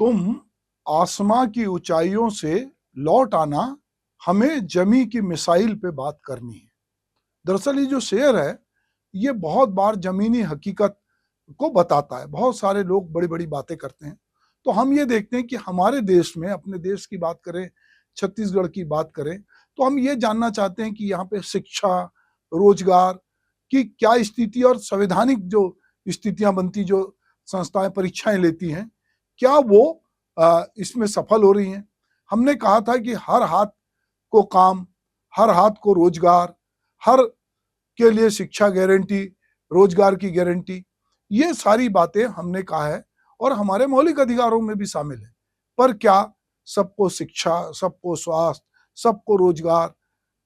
तुम आसमां की ऊंचाइयों से लौट आना, हमें जमी की मिसाइल पे बात करनी है। दरअसल ये जो शेर है, ये बहुत बार जमीनी हकीकत को बताता है। बहुत सारे लोग बड़ी बड़ी बातें करते हैं, तो हम ये देखते हैं कि हमारे देश में, अपने देश की बात करें, छत्तीसगढ़ की बात करें, तो हम ये जानना चाहते हैं कि यहाँ पे शिक्षा, रोजगार की क्या स्थिति और संवैधानिक जो स्थितियां बनती, जो संस्थाएं परीक्षाएं लेती हैं, क्या वो इसमें सफल हो रही हैं। हमने कहा था कि हर हाथ को काम, हर हाथ को रोजगार, हर के लिए शिक्षा गारंटी, रोजगार की गारंटी, ये सारी बातें हमने कहा है और हमारे मौलिक अधिकारों में भी शामिल है। पर क्या सबको शिक्षा, सबको स्वास्थ्य, सबको रोजगार,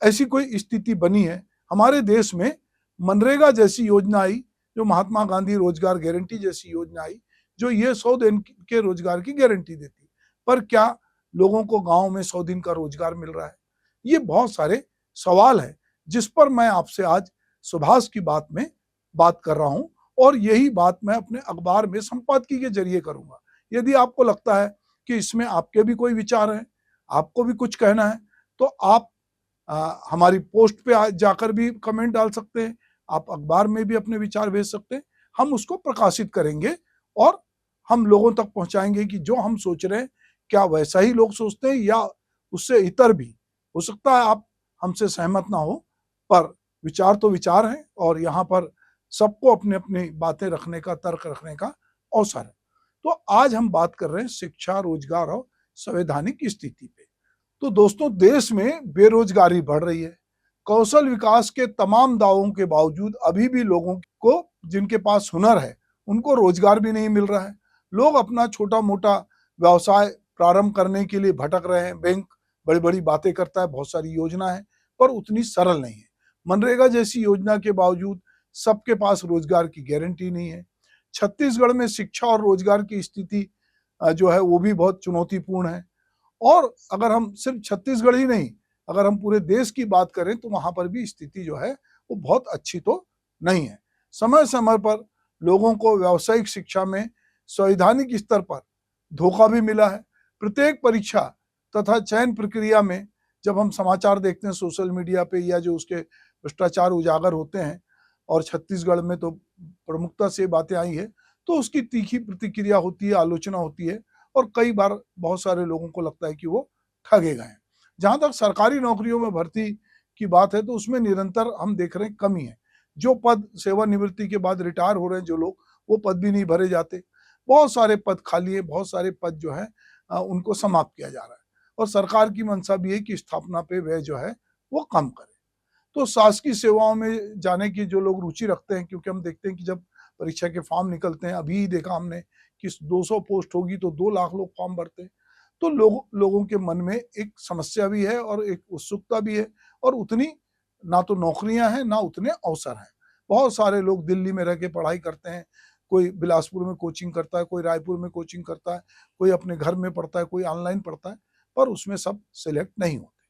ऐसी कोई स्थिति बनी है? हमारे देश में मनरेगा जैसी योजना आई, जो महात्मा गांधी रोजगार गारंटी जैसी योजना आई, जो ये 100 दिन के रोजगार की गारंटी देती, पर क्या लोगों को गांव में 100 दिन का रोजगार मिल रहा है? ये बहुत सारे सवाल है जिस पर मैं आपसे आज सुभाष की बात में बात कर रहा हूं, और यही बात मैं अपने अखबार में संपादकीय के जरिए करूंगा। यदि आपको लगता है कि इसमें आपके भी कोई विचार हैं, आपको भी कुछ कहना है, तो आप हमारी पोस्ट पे जाकर भी कमेंट डाल सकते हैं, आप अखबार में भी अपने विचार भेज सकते हैं। हम उसको प्रकाशित करेंगे और हम लोगों तक पहुंचाएंगे कि जो हम सोच रहे हैं, क्या वैसा ही लोग सोचते हैं या उससे इतर भी। हो सकता है आप हमसे सहमत ना हो, पर विचार तो विचार हैं और यहाँ पर सबको अपने अपनी बातें रखने का, तर्क रखने का अवसर है। तो आज हम बात कर रहे हैं शिक्षा, रोजगार और संवैधानिक स्थिति पे। तो दोस्तों, देश में बेरोजगारी बढ़ रही है। कौशल विकास के तमाम दावों के बावजूद अभी भी लोगों को, जिनके पास हुनर है, उनको रोजगार भी नहीं मिल रहा है। लोग अपना छोटा मोटा व्यवसाय प्रारंभ करने के लिए भटक रहे हैं। बैंक बड़ी बड़ी बातें करता है, बहुत सारी योजना है, पर उतनी सरल नहीं है। मनरेगा जैसी योजना के बावजूद सबके पास रोजगार की गारंटी नहीं है। छत्तीसगढ़ में शिक्षा और रोजगार की स्थिति जो है वो भी बहुत चुनौतीपूर्ण है। और अगर हम सिर्फ छत्तीसगढ़ ही नहीं, अगर हम पूरे देश की बात करें, तो वहां पर भी स्थिति जो है वो बहुत अच्छी तो नहीं है। समय समय पर लोगों को व्यावसायिक शिक्षा में संवैधानिक स्तर पर धोखा भी मिला है। प्रत्येक परीक्षा तथा चयन प्रक्रिया में जब हम समाचार देखते हैं सोशल मीडिया पे, या जो उसके भ्रष्टाचार उजागर होते हैं, और छत्तीसगढ़ में तो प्रमुखता से बातें आई है, तो उसकी तीखी प्रतिक्रिया होती है, आलोचना होती है, और कई बार बहुत सारे लोगों को लगता है कि वो ठगे गए हैं। जहां तक सरकारी नौकरियों में भर्ती की बात है, तो उसमें निरंतर हम देख रहे हैं कमी है। जो पद सेवानिवृत्ति के बाद रिटायर हो रहे हैं जो लोग, वो पद भी नहीं भरे जाते। बहुत सारे पद खाली है, बहुत सारे पद जो है उनको समाप्त किया जा रहा है, और सरकार की मंशा भी है कि स्थापना पे व्यय जो है वो कम करे। तो शासकीय सेवाओं में जाने की जो लोग रुचि रखते हैं, क्योंकि हम देखते हैं कि जब परीक्षा के फॉर्म निकलते हैं, अभी ही देखा हमने कि 200 पोस्ट होगी तो 2 लाख लोग फॉर्म भरते हैं, तो लोगों के मन में एक समस्या भी है और एक उत्सुकता भी है, और उतनी ना तो नौकरियां हैं, ना उतने अवसर हैं। बहुत सारे लोग दिल्ली में रह के पढ़ाई करते हैं, कोई बिलासपुर में कोचिंग करता है, कोई रायपुर में कोचिंग करता है, कोई अपने घर में पढ़ता है, कोई ऑनलाइन पढ़ता है, पर उसमें सब सिलेक्ट नहीं होते।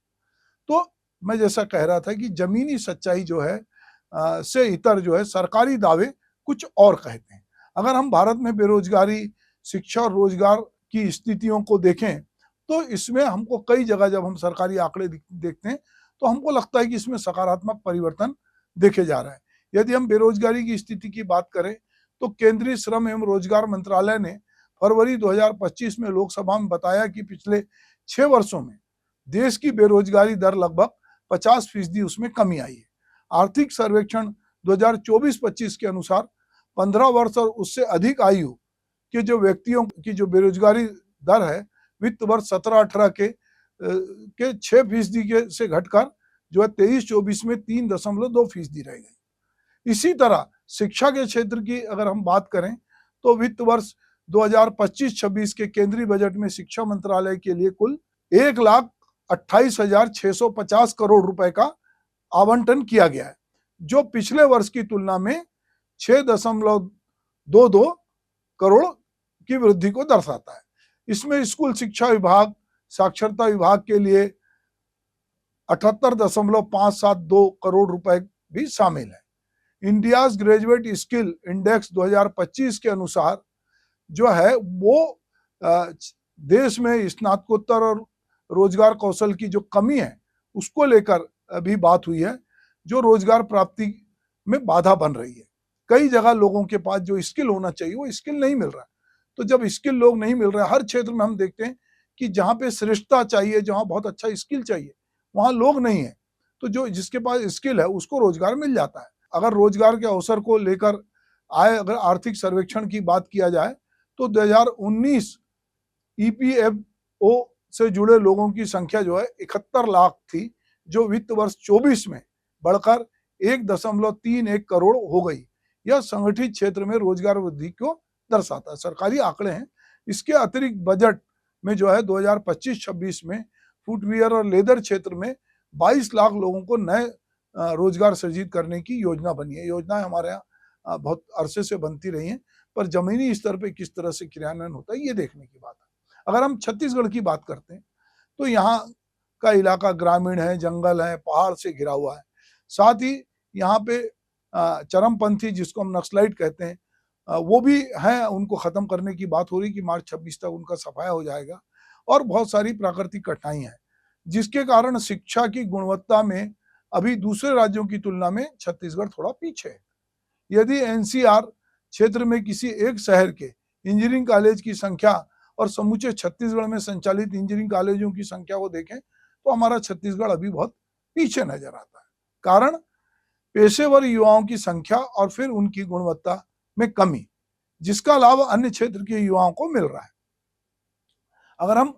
तो मैं जैसा कह रहा था कि जमीनी सच्चाई जो है से इतर जो है सरकारी दावे कुछ और कहते हैं। अगर हम भारत में बेरोजगारी, शिक्षा और रोजगार की स्थितियों को देखें, तो इसमें हमको कई जगह जब हम सरकारी आंकड़े देखते हैं, तो हमको लगता है कि इसमें सकारात्मक परिवर्तन देखे जा रहा है। यदि हम बेरोजगारी की स्थिति की बात करें, तो केंद्रीय श्रम एवं रोजगार मंत्रालय ने फरवरी 2025 में लोकसभा में बताया कि पिछले 6 वर्षों में देश की बेरोजगारी दर लगभग 50% उसमें कमी आई है। आर्थिक सर्वेक्षण 2024-25 के अनुसार 15 वर्ष और उससे अधिक आयु के जो व्यक्तियों की जो बेरोजगारी दर है, वित्त वर्ष 17-18 के 6% के से घटकर जो है 23-24 में 3.2% रह गई। इसी तरह शिक्षा के क्षेत्र की अगर हम बात करें, तो वित्त वर्ष 2025-26 के केंद्रीय बजट में शिक्षा मंत्रालय के लिए कुल 1,28,650 करोड़ रुपए का आवंटन किया गया है, जो पिछले वर्ष की तुलना में 6.22 करोड़ की वृद्धि को दर्शाता है। इसमें स्कूल शिक्षा विभाग, साक्षरता विभाग के लिए 78.572 करोड़ रुपए भी शामिल है। इंडियाज ग्रेजुएट स्किल इंडेक्स 2025 के अनुसार जो है वो देश में स्नातकोत्तर और रोजगार कौशल की जो कमी है उसको लेकर भी बात हुई है, जो रोजगार प्राप्ति में बाधा बन रही है। कई जगह लोगों के पास जो स्किल होना चाहिए वो स्किल नहीं मिल रहा है। तो जब स्किल लोग नहीं मिल रहा है, हर क्षेत्र में हम देखते हैं कि जहाँ पे श्रेष्ठता चाहिए, जहाँ बहुत अच्छा स्किल चाहिए, वहाँ लोग नहीं है। तो जो जिसके पास स्किल है उसको रोजगार मिल जाता है। अगर रोजगार के अवसर को लेकर अगर आर्थिक सर्वेक्षण की बात किया जाए तो 2019 ईपीएफओ से जुड़े लोगों की संख्या जो है 71 लाख थी, जो वित्त वर्ष 24 में बढ़कर 1.31 करोड़ हो गई। यह संगठित क्षेत्र में रोजगार वृद्धि को दर्शाता है, सरकारी आंकड़े हैं। इसके अतिरिक्त बजट में जो है 2025-26 में फुटवियर और लेदर क्षेत्र में 22 लाख लोगों को नए रोजगार सृजित करने की योजना बनी है। योजनाएं हमारे यहाँ बहुत अरसे से बनती रही हैं, पर जमीनी स्तर पर किस तरह से क्रियान्वयन होता है ये देखने की बात है। अगर हम छत्तीसगढ़ की बात करते हैं तो यहाँ का इलाका ग्रामीण है, जंगल है, पहाड़ से घिरा हुआ है। साथ ही यहाँ पे चरमपंथी जिसको हम नक्सलाइट कहते हैं वो भी हैं, उनको खत्म करने की बात हो रही कि मार्च 26 तक उनका सफाया हो जाएगा। और बहुत सारी प्राकृतिक कठिनाइयां हैं जिसके कारण शिक्षा की गुणवत्ता में अभी दूसरे राज्यों की तुलना में छत्तीसगढ़ थोड़ा पीछे है। यदि एनसीआर क्षेत्र में किसी एक शहर के इंजीनियरिंग कॉलेज की संख्या और समूचे छत्तीसगढ़ में संचालित इंजीनियरिंग कॉलेजों की संख्या को देखें तो हमारा छत्तीसगढ़ अभी बहुत पीछे नजर आता है। कारण पेशेवर युवाओं की संख्या और फिर उनकी गुणवत्ता में कमी, जिसका लाभ अन्य क्षेत्र के युवाओं को मिल रहा है। अगर हम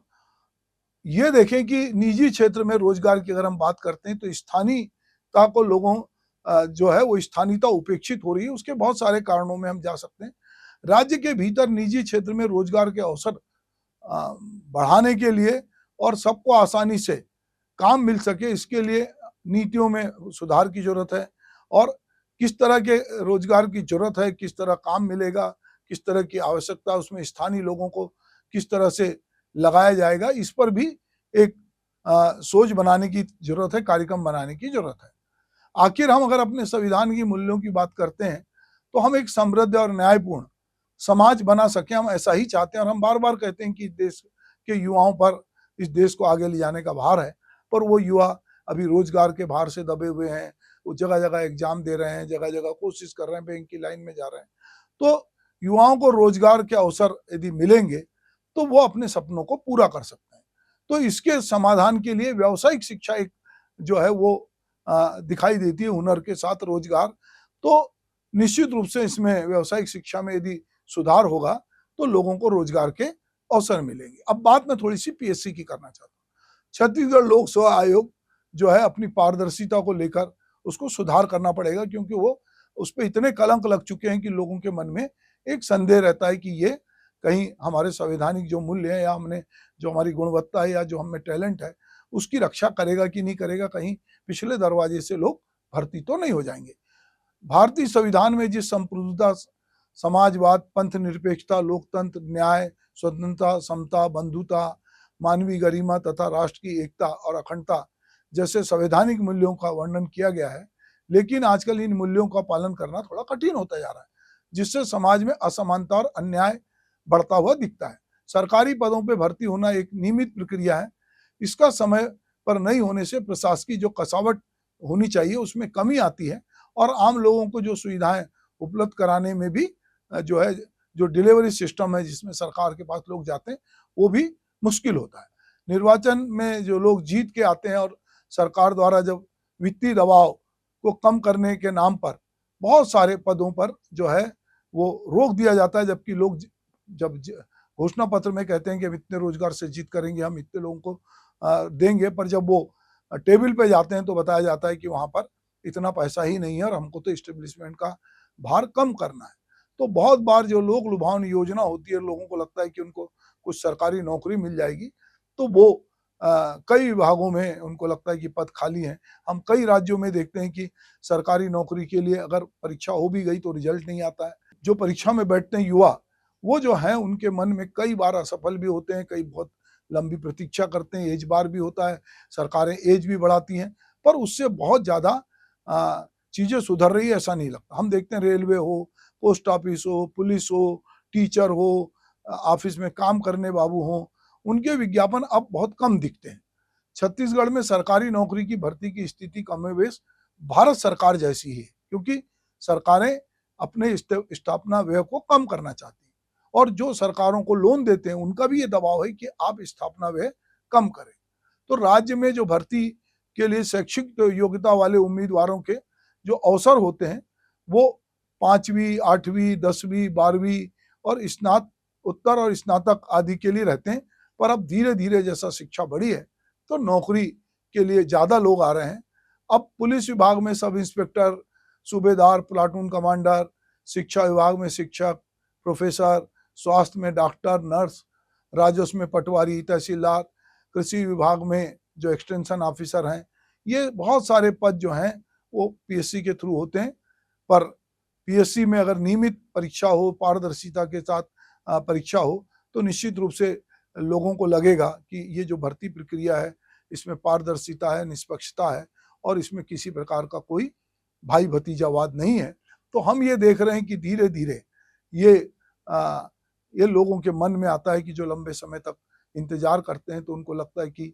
ये देखें कि निजी क्षेत्र में रोजगार की अगर हम बात करते हैं तो स्थानीयता को लोगों जो है वो स्थानीयता उपेक्षित हो रही है। उसके बहुत सारे कारणों में हम जा सकते हैं। राज्य के भीतर निजी क्षेत्र में रोजगार के अवसर बढ़ाने के लिए और सबको आसानी से काम मिल सके, इसके लिए नीतियों में सुधार की जरूरत है। और किस तरह के रोजगार की जरूरत है, किस तरह काम मिलेगा, किस तरह की आवश्यकता, उसमें स्थानीय लोगों को किस तरह से लगाया जाएगा, इस पर भी एक सोच बनाने की जरूरत है, कार्यक्रम बनाने की जरूरत है। आखिर हम अगर अपने संविधान की मूल्यों की बात करते हैं तो हम एक समृद्ध और न्यायपूर्ण समाज बना सके, हम ऐसा ही चाहते हैं। और हम बार बार कहते हैं कि देश के युवाओं पर इस देश को आगे ले जाने का भार है, पर वो युवा अभी रोजगार के भार से दबे हुए हैं। वो जगह जगह एग्जाम दे रहे हैं, जगह जगह कोशिश कर रहे हैं, बैंक की लाइन में जा रहे हैं। तो युवाओं को रोजगार के अवसर यदि मिलेंगे तो वो अपने सपनों को पूरा कर सकते हैं। तो इसके समाधान के लिए व्यावसायिक शिक्षा एक जो है वो दिखाई देती है, हुनर के साथ रोजगार। तो निश्चित रूप से इसमें व्यावसायिक शिक्षा में यदि सुधार होगा तो लोगों को रोजगार के अवसर मिलेंगे। अब बात मैं थोड़ी सी पीएससी की करना चाहता हूँ। छत्तीसगढ़ लोक सेवा आयोग जो है अपनी पारदर्शिता को लेकर उसको सुधार करना पड़ेगा, क्योंकि वो उस पर इतने कलंक लग चुके हैं कि लोगों के मन में एक संदेह रहता है कि ये कहीं हमारे संवैधानिक जो मूल्य है या हमने जो हमारी गुणवत्ता है या जो हमें टैलेंट है उसकी रक्षा करेगा कि नहीं करेगा, कहीं पिछले दरवाजे से लोग भर्ती तो नहीं हो जाएंगे। भारतीय संविधान में जिस संप्रभुता, समाजवाद, पंथ निरपेक्षता, लोकतंत्र, न्याय, स्वतंत्रता, समता, बंधुता, मानवीय गरिमा तथा राष्ट्र की एकता और अखंडता जैसे संवैधानिक मूल्यों का वर्णन किया गया है, लेकिन आजकल इन मूल्यों का पालन करना थोड़ा कठिन होता जा रहा है, जिससे समाज में असमानता और अन्याय बढ़ता हुआ दिखता है। सरकारी पदों पर भर्ती होना एक नियमित प्रक्रिया है। इसका समय पर नहीं होने से प्रशासकीय जो कसावट होनी चाहिए उसमें कमी आती है और आम लोगों को जो सुविधाएं उपलब्ध कराने में भी जो है जो डिलीवरी सिस्टम है जिसमें सरकार के पास लोग जाते हैं वो भी मुश्किल होता है। निर्वाचन में जो लोग जीत के आते हैं और सरकार द्वारा जब वित्तीय दबाव को कम करने के नाम पर बहुत सारे पदों पर जो है वो रोक दिया जाता है, जबकि लोग जब घोषणा पत्र में कहते हैं कि हम इतने रोजगार सृजित करेंगे, हम इतने लोगों को देंगे, पर जब वो टेबल पे जाते हैं तो बताया जाता है कि वहां पर इतना पैसा ही नहीं है और हमको तो एस्टेब्लिशमेंट का भार कम करना है। तो बहुत बार जो लोक लुभावनी योजना होती है, लोगों को लगता है कि उनको कुछ सरकारी नौकरी मिल जाएगी, तो वो कई विभागों में उनको लगता है कि पद खाली हैं। हम कई राज्यों में देखते हैं कि सरकारी नौकरी के लिए अगर परीक्षा हो भी गई तो रिजल्ट नहीं आता है। जो परीक्षा में बैठते हैं युवा, वो जो है उनके मन में कई बार असफल भी होते हैं, कई बहुत लंबी प्रतीक्षा करते हैं, एज बार भी होता है, सरकारें एज भी बढ़ाती हैं, पर उससे बहुत ज़्यादा चीज़ें सुधर रही है ऐसा नहीं लगता। हम देखते हैं रेलवे हो, पोस्ट ऑफिस हो, पुलिस हो, टीचर हो, ऑफिस में काम करने बाबू हो, उनके विज्ञापन अब बहुत कम दिखते हैं। छत्तीसगढ़ में सरकारी नौकरी की भर्ती की स्थिति कमोबेश भारत सरकार जैसी ही है, क्योंकि सरकारें अपने स्थापना व्यय को कम करना चाहती हैं और जो सरकारों को लोन देते हैं उनका भी ये दबाव है कि आप स्थापना व्यय कम करें। तो राज्य में जो भर्ती के लिए शैक्षिक योग्यता वाले उम्मीदवारों के जो अवसर होते हैं वो 5वीं, 8वीं, 10वीं, 12वीं और स्नातकोत्तर और स्नातक आदि के लिए रहते हैं। पर अब धीरे धीरे जैसा शिक्षा बढ़ी है तो नौकरी के लिए ज्यादा लोग आ रहे हैं। अब पुलिस विभाग में सब इंस्पेक्टर, सूबेदार, प्लाटून कमांडर, शिक्षा विभाग में शिक्षक, प्रोफेसर, स्वास्थ्य में डॉक्टर, नर्स, राजस्व में पटवारी, तहसीलदार, कृषि विभाग में जो एक्सटेंशन ऑफिसर हैं, ये बहुत सारे पद जो हैं वो पीएससी के थ्रू होते हैं। पर पीएससी में अगर नियमित परीक्षा हो, पारदर्शिता के साथ परीक्षा हो तो निश्चित रूप से लोगों को लगेगा कि ये जो भर्ती प्रक्रिया है इसमें पारदर्शिता है, निष्पक्षता है और इसमें किसी प्रकार का कोई भाई भतीजावाद नहीं है। तो हम ये देख रहे हैं कि धीरे धीरे ये लोगों के मन में आता है कि जो लंबे समय तक इंतजार करते हैं तो उनको लगता है कि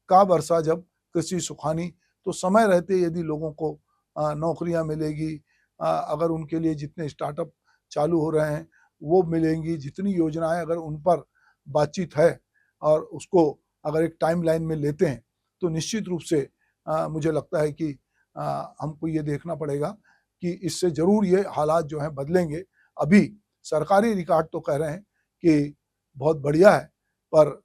का बरसा जब कृषि सुखानी, तो समय रहते यदि लोगों को नौकरियां मिलेगी, अगर उनके लिए जितने स्टार्टअप चालू हो रहे हैं वो मिलेंगी, जितनी योजनाएं अगर उन पर बातचीत है और उसको अगर एक टाइमलाइन में लेते हैं तो निश्चित रूप से मुझे लगता है कि हमको ये देखना पड़ेगा कि इससे जरूर ये हालात जो हैं बदलेंगे। अभी सरकारी रिकॉर्ड तो कह रहे हैं कि बहुत बढ़िया है, पर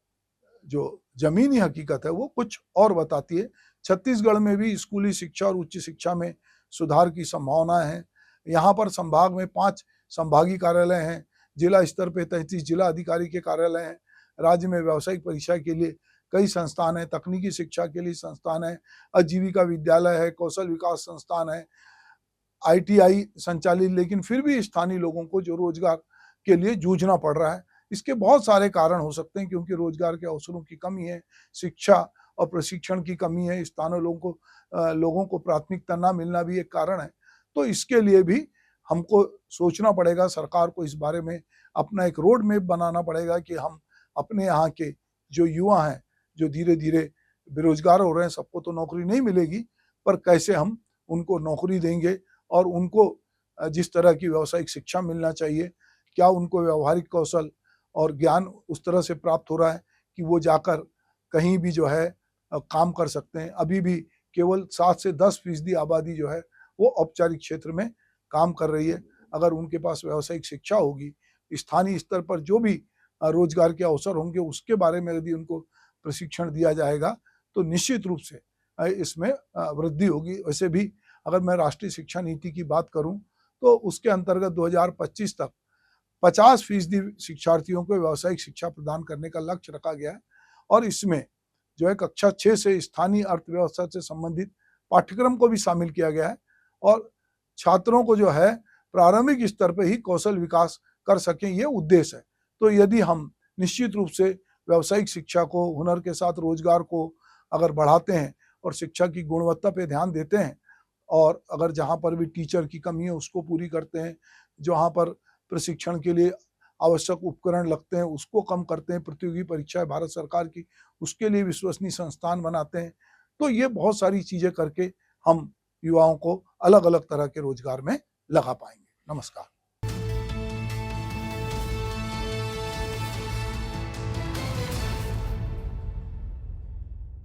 जो जमीनी हकीकत है वो कुछ और बताती है। छत्तीसगढ़ में भी स्कूली शिक्षा और उच्च शिक्षा में सुधार की संभावना है। यहाँ पर संभाग में 5 संभागीय कार्यालय हैं, जिला स्तर पे 33 जिला अधिकारी के कार्यालय हैं, राज्य में व्यावसायिक परीक्षा के लिए कई संस्थान हैं, तकनीकी शिक्षा के लिए संस्थान है, आजीविका विद्यालय है, कौशल विकास संस्थान है, आईटीआई संचालित, लेकिन फिर भी स्थानीय लोगों को जो रोजगार के लिए जूझना पड़ रहा है। इसके बहुत सारे कारण हो सकते हैं, क्योंकि रोजगार के अवसरों की कमी है, शिक्षा और प्रशिक्षण की कमी है, स्थानीय लोगों को प्राथमिकता ना मिलना भी एक कारण है। तो इसके लिए भी हमको सोचना पड़ेगा, सरकार को इस बारे में अपना एक रोड मैप बनाना पड़ेगा कि हम अपने यहाँ के जो युवा हैं जो धीरे धीरे बेरोजगार हो रहे हैं, सबको तो नौकरी नहीं मिलेगी, पर कैसे हम उनको नौकरी देंगे और उनको जिस तरह की व्यावसायिक शिक्षा मिलना चाहिए, क्या उनको व्यावहारिक कौशल और ज्ञान उस तरह से प्राप्त हो रहा है कि वो जाकर कहीं भी जो है काम कर सकते हैं। अभी भी केवल 7 से 10% आबादी जो है वो औपचारिक क्षेत्र में काम कर रही है। अगर उनके पास व्यावसायिक शिक्षा होगी, स्थानीय स्तर पर जो भी रोजगार के अवसर होंगे उसके बारे में यदि उनको प्रशिक्षण दिया जाएगा तो निश्चित रूप से इसमें वृद्धि होगी। वैसे भी अगर मैं राष्ट्रीय शिक्षा नीति की बात करूं तो उसके अंतर्गत 2025 तक 50% शिक्षार्थियों को व्यावसायिक शिक्षा प्रदान करने का लक्ष्य रखा गया है और इसमें जो है कक्षा 6 से स्थानीय अर्थव्यवस्था से संबंधित पाठ्यक्रम को भी शामिल किया गया है और छात्रों को जो है प्रारंभिक स्तर पर ही कौशल विकास कर सकें, ये उद्देश्य है। तो यदि हम निश्चित रूप से व्यावसायिक शिक्षा को, हुनर के साथ रोजगार को अगर बढ़ाते हैं और शिक्षा की गुणवत्ता पे ध्यान देते हैं और अगर जहाँ पर भी टीचर की कमी है उसको पूरी करते हैं, जहाँ पर प्रशिक्षण के लिए आवश्यक उपकरण लगते हैं उसको कम करते हैं, प्रतियोगी परीक्षा है भारत सरकार की उसके लिए विश्वसनीय संस्थान बनाते हैं, तो ये बहुत सारी चीजें करके हम युवाओं को अलग अलग तरह के रोजगार में लगा पाएंगे। नमस्कार।